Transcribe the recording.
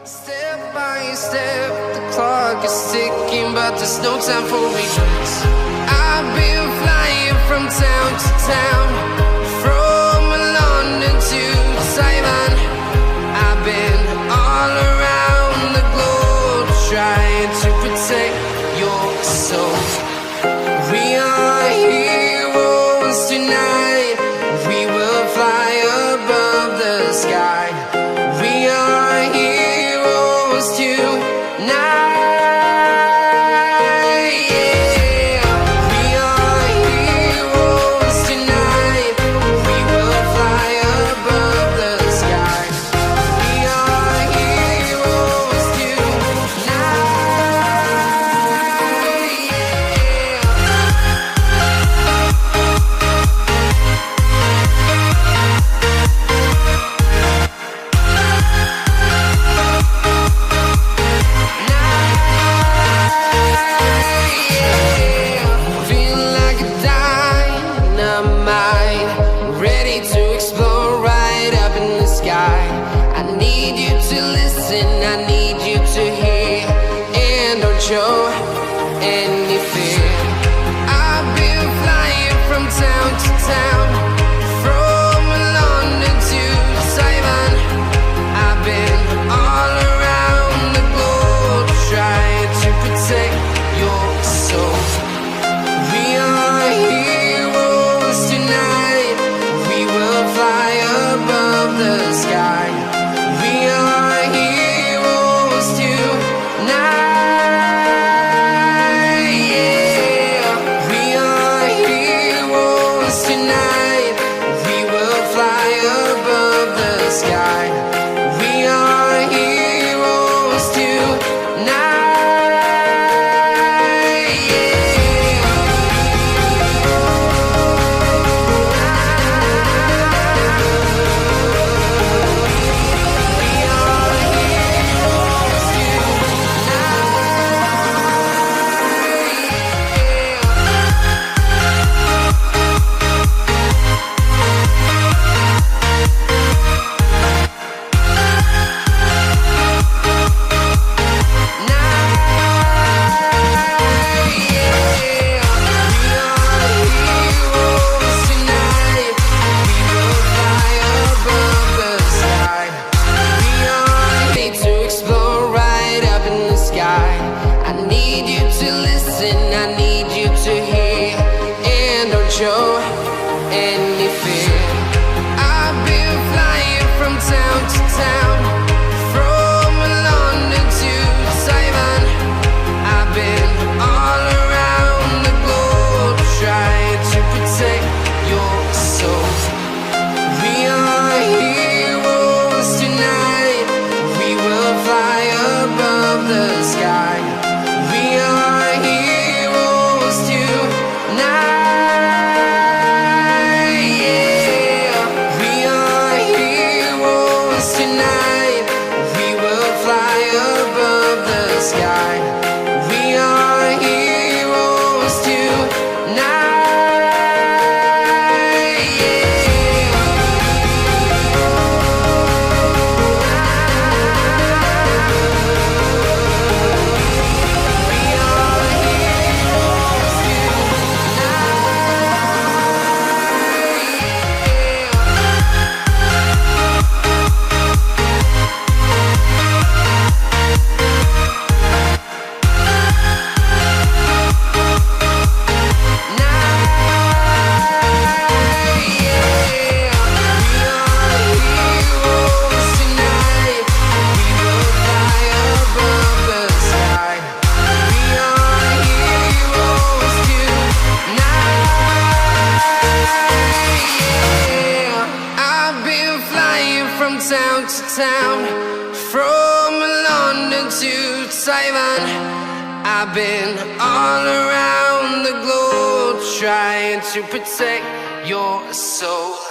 Step by step, the clock is ticking, but there's no time for regrets. I've been flying from town to town, from London to Taiwan. I've been all around the globe, trying to protect your soul. We are heroes tonight, we will fly above the sky. We are heroes tonight. I need you to listen, I need you to hear, and don't show any fear. I've been flying from town to town, from London to Taiwan. I've been all around the globe, trying to protect your soul. We are heroes tonight, we will fly above the sky. We are heroes tonight, yeah. We are heroes tonight, we will fly above the sky. We are heroes tonight, I need you to listen, I need you to hear, and don't show any fear. I've been flying from town to town, from London to Taiwan. I've been all around the globe, trying to protect your soul. We are heroes tonight, we will fly above the sky. We are heroes tonight, yeah. We are heroes tonight, we will fly above the sky. We are heroes tonight, town to town, from London to Taiwan. I've been all around the globe, trying to protect your soul.